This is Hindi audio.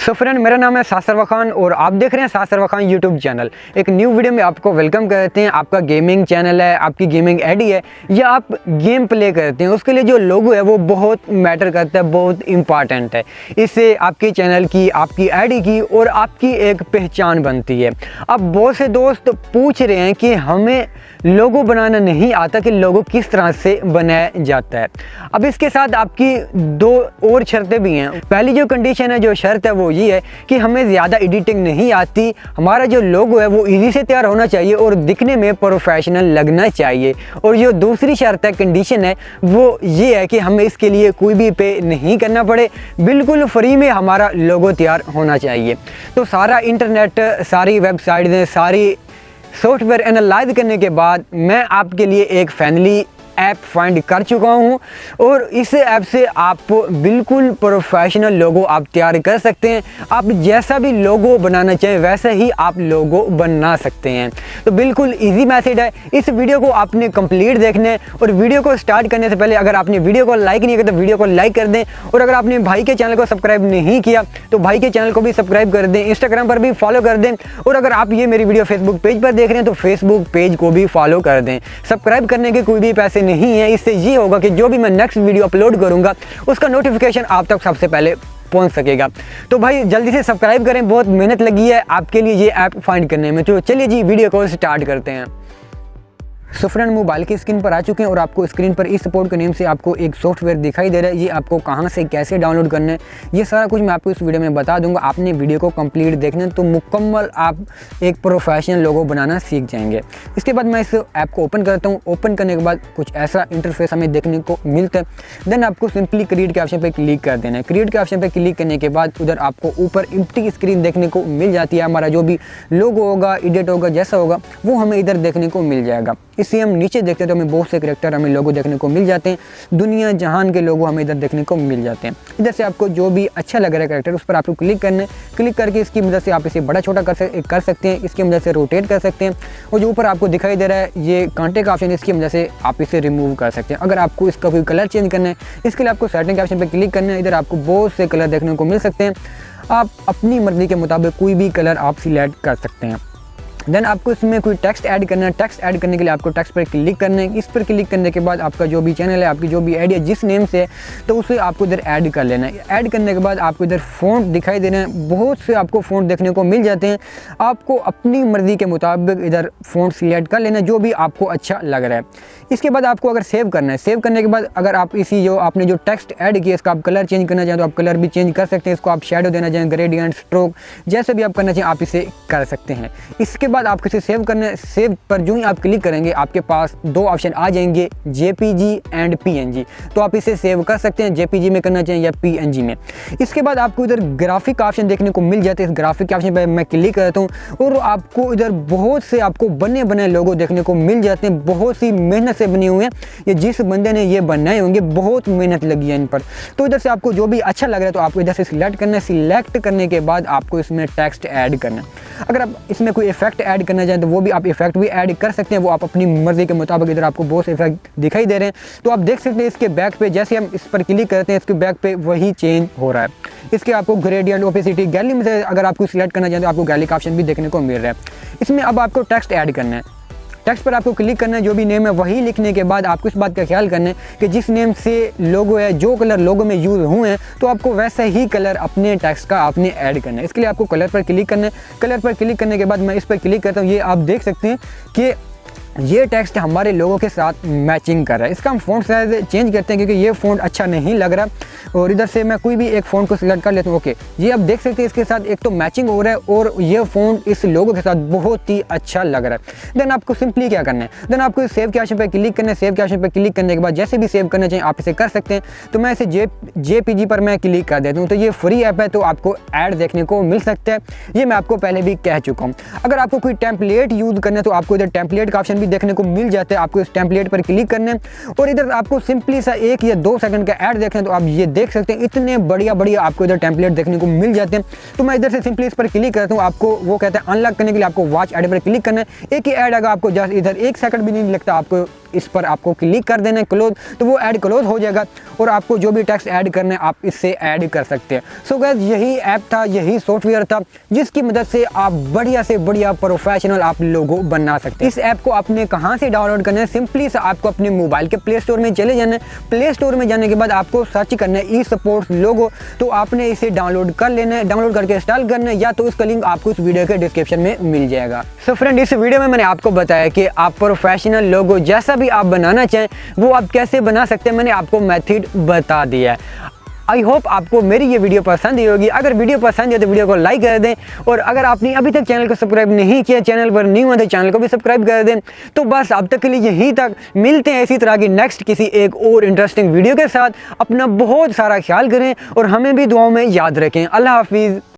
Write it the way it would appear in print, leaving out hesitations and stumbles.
सो फ्रेंड, मेरा नाम है साद और आप देख रहे हैं साद यूट्यूब चैनल। एक न्यू वीडियो में आपको वेलकम करते हैं। आपका गेमिंग चैनल है, आपकी गेमिंग आईडी है या आप गेम प्ले करते हैं, उसके लिए जो लोगो है वो बहुत मैटर करता है, बहुत इम्पॉर्टेंट है। इससे आपके चैनल की, आपकी आईडी की और आपकी एक पहचान बनती है। अब बहुत से दोस्त पूछ रहे हैं कि हमें लोगो बनाना नहीं आता कि लोगो किस तरह से बनाया जाता है। अब इसके साथ आपकी दो और शर्तें भी हैं। पहली जो कंडीशन है, जो शर्त है वो ये है कि हमें ज़्यादा एडिटिंग नहीं आती। हमारा जो लोगो है वो इजी से तैयार होना चाहिए और दिखने में प्रोफेशनल लगना चाहिए। और जो दूसरी शर्त है, कंडीशन है, वो ये है कि हमें इसके लिए कोई भी पे नहीं करना पड़े, बिल्कुल फ्री में हमारा लोगो तैयार होना चाहिए। तो सारा इंटरनेट, सारी वेबसाइटें, सारी सॉफ्टवेयर एनालाइज करने के बाद मैं आपके लिए एक फैमिली ऐप फाइंड कर चुका हूं और इस ऐप से आप बिल्कुल प्रोफेशनल लोगो आप तैयार कर सकते हैं। आप जैसा भी लोगो बनाना चाहें वैसा ही आप लोगो बना सकते हैं। तो बिल्कुल इजी मैथड है। इस वीडियो को आपने कंप्लीट देखना है और वीडियो को स्टार्ट करने से पहले अगर आपने वीडियो को लाइक नहीं किया तो वीडियो को लाइक कर दें। और अगर आपने भाई के चैनल को सब्सक्राइब नहीं किया तो भाई के चैनल को भी सब्सक्राइब कर दें, इंस्टाग्राम पर भी फॉलो कर दें। और अगर आप ये मेरी वीडियो फेसबुक पेज पर देख रहे हैं तो फेसबुक पेज को भी फॉलो कर दें। सब्सक्राइब करने के कोई भी पैसे नहीं है। इससे ये होगा कि जो भी मैं नेक्स्ट वीडियो अपलोड करूंगा उसका नोटिफिकेशन आप तक सबसे पहले पहुंच सकेगा। तो भाई जल्दी से सब्सक्राइब करें, बहुत मेहनत लगी है आपके लिए ये ऐप फाइंड करने में। तो चलिए जी वीडियो को स्टार्ट करते हैं। सो फ्रेंड, मोबाइल की स्क्रीन पर आ चुके हैं और आपको स्क्रीन पर इस सपोर्ट के नेम से आपको एक सॉफ्टवेयर दिखाई दे रहा है। ये आपको कहां से कैसे डाउनलोड करना है ये सारा कुछ मैं आपको इस वीडियो में बता दूंगा। आपने वीडियो को कंप्लीट देखना है तो मुकम्मल आप एक प्रोफेशनल लोगो बनाना सीख जाएंगे। इसके बाद मैं इस ऐप को ओपन करता हूँ। ओपन करने के बाद कुछ ऐसा इंटरफेस हमें देखने को मिलता है। देन आपको सिंपली क्रिएट के ऑप्शन पर क्लिक कर देना है। क्रिएट के ऑप्शन पर क्लिक करने के बाद उधर आपको ऊपर एम्प्टी स्क्रीन देखने को मिल जाती है। हमारा जो भी लोगो होगा, एडिट होगा, जैसा होगा वो हमें इधर देखने को मिल जाएगा। इससे हम नीचे देखते हैं तो हमें बहुत से कैरेक्टर, हमें लोगो देखने को मिल जाते हैं। दुनिया जहान के लोगो हमें इधर देखने को मिल जाते हैं। इधर से आपको जो भी अच्छा लग रहा है कैरेक्टर उस पर आपको क्लिक करना है। क्लिक करके इसकी मदद से आप इसे बड़ा छोटा कर सकते हैं। इसकी मदद से रोटेट कर सकते हैं। और जो ऊपर आपको दिखाई दे रहा है ये कांटे का ऑप्शन, इसकी मदद से आप इसे रिमूव कर सकते हैं। अगर आपको इसका कोई कलर चेंज करना है इसके लिए आपको सेटिंग के ऑप्शन पर क्लिक करना है। इधर आपको बहुत से कलर देखने को मिल सकते हैं। आप अपनी मर्जी के मुताबिक कोई भी कलर आप सिलेक्ट कर सकते हैं। देन आपको इसमें कोई टेक्स्ट ऐड करना है। टेक्स्ट ऐड करने के लिए आपको टेक्स्ट पर क्लिक करना है। इस पर क्लिक करने के बाद आपका जो भी चैनल है, आपकी जो भी आईडी है, जिस नेम से है तो उसे आपको इधर ऐड कर लेना है। ऐड करने के बाद आपको इधर फ़ॉन्ट दिखाई देना है। बहुत से आपको फ़ॉन्ट देखने को मिल जाते हैं। आपको अपनी मर्ज़ी के मुताबिक इधर फ़ॉन्ट सिलेक्ट कर लेना है जो भी आपको अच्छा लग रहा है। इसके बाद आपको अगर सेव करना है, सेव करने के बाद अगर आप इसी जो आपने जो टेक्स्ट ऐड किया इसका आप कलर चेंज करना चाहें तो आप कलर भी चेंज कर सकते हैं। इसको आप शेडो देना चाहें, ग्रेडियंट, स्ट्रोक, जैसे भी आप करना चाहें आप इसे कर सकते हैं। इसके बाद आपको इसे सेव करना है। सेव पर जो ही आप क्लिक करेंगे आपके पास दो ऑप्शन आ जाएंगे, जेपीजी एंड पीएनजी। तो आप इसे सेव कर सकते हैं, जेपीजी में करना चाहिए या पीएनजी में। इसके बाद आपको इधर ग्राफिक का ऑप्शन देखने को मिल जाते हैं। इस ग्राफिक के ऑप्शन पर मैं क्लिक करता हूँ और आपको इधर बहुत से आपको बने बनाए लोगो देखने को मिल जाते हैं। बहुत सी मेहनत से बने हुए हैं। ये जिस बंदे ने ये बनाए होंगे बहुत मेहनत लगी है इन पर। तो इधर से आपको जो भी अच्छा लग रहा है तो आपको इधर से सिलेक्ट करना है। सिलेक्ट करने के बाद आपको इसमें टेक्स्ट ऐड करना है। अगर आप इसमें कोई इफेक्ट ऐड करना चाहें तो वो भी आप इफेक्ट भी ऐड कर सकते हैं। वो आप अपनी मर्जी के मुताबिक, इधर आपको बहुत से इफेक्ट दिखाई दे रहे हैं तो आप देख सकते हैं। इसके बैक पे जैसे हम इस पर क्लिक करते हैं इसके बैक पे वही चेंज हो रहा है। इसके आपको ग्रेडियंट, ओपेसिटी, गैलरी में से अगर आपको सिलेक्ट करना चाहें तो आपको गैलरी का ऑप्शन भी देखने को मिल रहा है। इसमें अब आपको टेक्स्ट ऐड करना है। टेक्स्ट पर आपको क्लिक करना है। जो भी नेम है वही लिखने के बाद आपको इस बात का ख्याल करना है कि जिस नेम से लोगो है, जो कलर लोगो में यूज़ हुए हैं तो आपको वैसा ही कलर अपने टेक्स्ट का आपने ऐड करना है। इसके लिए आपको कलर पर क्लिक करना है। कलर पर क्लिक करने के बाद मैं इस पर क्लिक करता हूँ। ये आप देख सकते हैं कि ये टेक्स्ट हमारे लोगों के साथ मैचिंग कर रहा है। इसका हम फ़ॉन्ट साइज चेंज करते हैं क्योंकि ये फ़ॉन्ट अच्छा नहीं लग रहा। और इधर से मैं कोई भी एक फ़ॉन्ट को सिलेक्ट कर लेता हूँ। ओके, ये आप देख सकते हैं इसके साथ एक तो मैचिंग हो रहा है और ये फ़ॉन्ट इस लोगो के साथ बहुत ही अच्छा लग रहा है। देन आपको सिंपली क्या करना है, देन आपको सेव के ऑप्शन पर क्लिक करना है। सेव के ऑप्शन पर क्लिक करने के बाद जैसे भी सेव करना चाहिए आप इसे कर सकते हैं। तो मैं इसे जेपीजी पर मैं क्लिक कर देता हूँ। तो ये फ्री ऐप है तो आपको ऐड देखने को मिल सकता है। ये मैं आपको पहले भी कह चुका हूँ। अगर आपको कोई टेम्पलेट यूज़ करना है तो आपको इधर टेम्पलेट का ऑप्शन भी देखने को मिल जाता है। आपको इस टेम्पलेट पर क्लिक करना है और इधर आपको सिंपली सा 1 या 2 सेकंड का ऐड देखें तो आप ये देख सकते हैं इतने बढ़िया आपको इधर टेम्पलेट देखने को मिल जाते हैं। तो मैं इधर से सिंपली इस पर क्लिक करता हूँ। आपको वो कहता है अनलॉक करने के लिए आपको वॉच ऐड पर क्लिक करना है। एक ही ऐड आएगा, आपको जस्ट इधर 1 सेकंड भी नहीं लगता, आपको इस पर आपको क्लिक कर देना है क्लोज, तो वो ऐड क्लोज हो जाएगा और आपको जो भी टेक्स्ट ऐड करना है आप इससे ऐड कर सकते हैं। सो गाइस यही ऐप था, यही सॉफ्टवेयर था जिसकी मदद से आप बढ़िया से बढ़िया प्रोफेशनल आप लोगो बना सकते हैं। इस ऐप को आपने कहाँ से डाउनलोड करना है, सिंपली से आपको अपने मोबाइल के प्ले स्टोर में चले जाना है। प्ले स्टोर में जाने के बाद आपको सर्च करना है ई स्पोर्ट्स लोगो, तो आपने इसे डाउनलोड कर लेना है। डाउनलोड करके इंस्टॉल करना है, या तो उसका लिंक आपको इस वीडियो के डिस्क्रिप्शन में मिल जाएगा। सो फ्रेंड, इस वीडियो में मैंने आपको बताया कि आप प्रोफेशनल लोगो जैसा भी आप बनाना चाहें वो आप कैसे बना सकते हैं। मैंने आपको मेथड बता दिया है। आई होप आपको मेरी ये वीडियो पसंद ही होगी। अगर वीडियो पसंद है तो वीडियो को लाइक कर दें, और अगर आपने अभी तक चैनल को सब्सक्राइब नहीं किया, चैनल पर न्यू है तो चैनल को भी सब्सक्राइब कर दें। तो बस अब तक के लिए यहीं तक, मिलते हैं इसी तरह की नेक्स्ट किसी एक और इंटरेस्टिंग वीडियो के साथ। अपना बहुत सारा ख्याल करें और हमें भी दुआओं में याद रखें। अल्लाह हाफिज़।